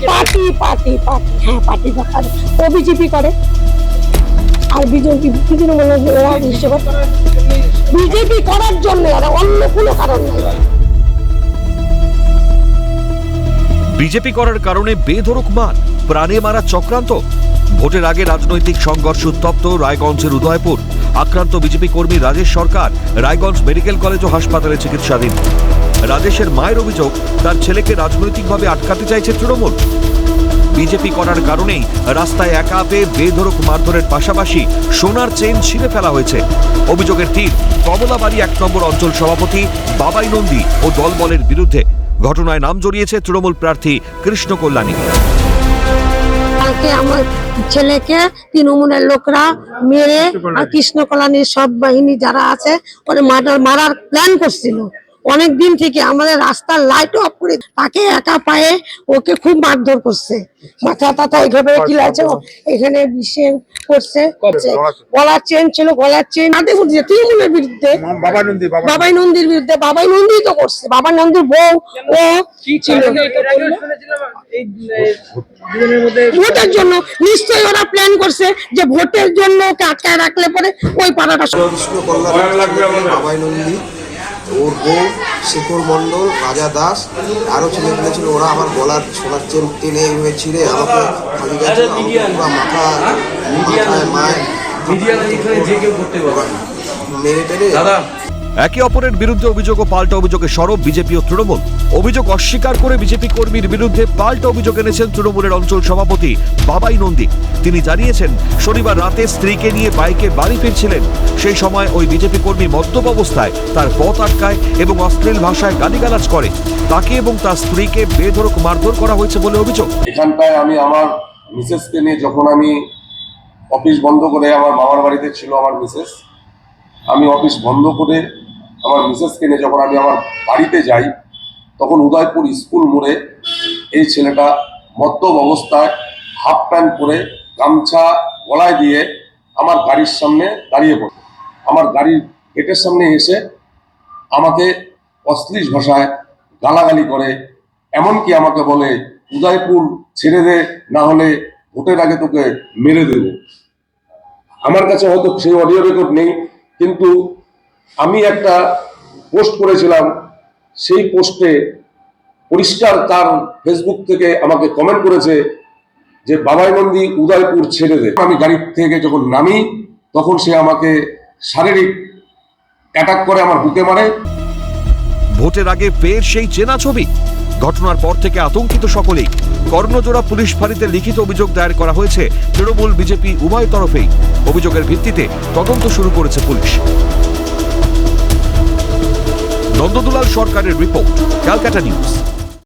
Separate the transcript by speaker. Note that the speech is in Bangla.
Speaker 1: পার্টি পার্টি পার্টি হ্যাঁ পার্টি করে, ও বিজেপি করে আর বিজেপি বিজেপি করার জন্য আর অন্য কোনো কারণ নাই।
Speaker 2: বিজেপি করার কারণে বেধড়ক মার, প্রাণে মারা চক্রান্ত। ভোটের আগে রাজনৈতিক সংঘর্ষ উত্তপ্ত রায়গঞ্জের উদয়পুর। আক্রান্ত বিজেপি কর্মী রাজেশ সরকার রায়গঞ্জ মেডিকেল কলেজ ও হাসপাতালে চিকিৎসাধীন। রাজেশের মায়ের অভিযোগ, তার ছেলেকে রাজনৈতিকভাবে আটকাতে চাইছে তৃণমূল। বিজেপি করার কারণেই রাস্তায় একা পেয়ে বেধড়ক মারধরের পাশাপাশি সোনার চেন ছিঁড়ে ফেলা হয়েছে। অভিযোগের তীর কমলাবাড়ি 1 নম্বর অঞ্চল সভাপতি বাবাই নন্দী ও দলবলের বিরুদ্ধে। ঘটনায় নাম জড়িয়েছে তৃণমূল প্রার্থী কৃষ্ণ কল্যাণী।
Speaker 1: আমার ছেলেকে তৃণমূলের লোকরা মেরে আর কৃষ্ণ কল্যাণীর সব বাহিনী যারা আছে ওরা মারার প্ল্যান করছিল অনেক দিন থেকে। আমাদের রাস্তার লাইট অফ করে তাকে একা পায়ে ওকে খুব মারধর করছে, মাথা টাথা এইভাবে কিলাচ্ছে, এখানে বিষে করছে। গলার চেন ছিল, গলার চেন তৃণমূলের বিরুদ্ধে বাবাই নন্দীর বিরুদ্ধে। বাবাই নন্দী তো করছে, বাবা নন্দীর বউ ও ছিল। ভোটের জন্য নিশ্চয়ই ওরা প্ল্যান করছে যে ভোটের জন্য ওকে আটকায় রাখলে পরে ওই পাড়াটা।
Speaker 3: বাবাই নন্দী, ওর বউ শেখর মন্ডল, রাজা দাস, আরো ছেলেগুলো ছিল। ওরা আমার গলার সোনার চেন টেনে হয়ে ছিঁড়ে আমাকে খালি গেছে, মাথায় মায়ের মেরে টেনে।
Speaker 2: একে অপরের বিরুদ্ধে অভিযোগ ও পাল্টা অভিযোগে সরব বিজেপি ও তৃণমূল। অভিযোগ অস্বীকার করে বিজেপি কর্মীর বিরুদ্ধে পাল্টা অভিযোগ এনেছেন তৃণমূলের অঞ্চল সভাপতি বাবাই নন্দী। তিনি জানিয়েছেন, শনিবার রাতে স্ত্রীকে নিয়ে বাইকে বাড়ি ফিরছিলেন। সেই সময় ওই বিজেপি কর্মী মদ্যপ অবস্থায় তার পথ আটকায় এবং অশ্লীল ভাষায় গালিগালাজ করে। তাকে এবং তার স্ত্রীকে বেধড়ক মারধর করা হয়েছে বলে অভিযোগ।
Speaker 4: এখানটায় আমি আমার মিসেসকে নিয়ে যখন আমি অফিস বন্ধ করে, আমার মামার বাড়িতে ছিল আমার মিসেস, আমি অফিস বন্ধ করে আমার মিসেসকে নিয়ে যখন আমি আমার বাড়িতে যাই, তখন উদয়পুর স্কুল মোড়ে এই ছেলেটা মদ্যপ অবস্থায় হাফ প্যান্ট পরে গামছা গলায় দিয়ে আমার গাড়ির সামনে দাঁড়িয়ে পড়ে। আমার গাড়ির গেটের সামনে এসে আমাকে অশ্লীল ভাষায় গালাগালি করে, এমনকি আমাকে বলে উদয়পুর ছেড়ে দে, না হলে ভোটের আগে তোকে মেরে দেব। আমার কাছে হয়তো সেই অডিও রেকর্ড নেই, কিন্তু আমি একটা পোস্ট করেছিলাম, সেই পোস্টে পরিষ্কার তার ফেসবুক থেকে আমাকে কমেন্ট করেছে যে বাবাই নন্দী উদয়পুর ছেড়ে দে। আমি গাড়ি থেকে যখন নামি তখন সে আমাকে শারীরিক অ্যাটাক করে, আমার বুকে মারে।
Speaker 2: ভোটের আগে ফের সেই চেনা ছবি। ঘটনার পর থেকে আতঙ্কিত সকলেই। কর্ণজোড়া পুলিশ ফাঁড়িতে লিখিত অভিযোগ দায়ের করা হয়েছে তৃণমূল বিজেপি উভয় তরফেই। অভিযোগের ভিত্তিতে তদন্ত শুরু করেছে পুলিশ। নন্দদুলাল সরকারের রিপোর্ট, ক্যালকাটা নিউজ।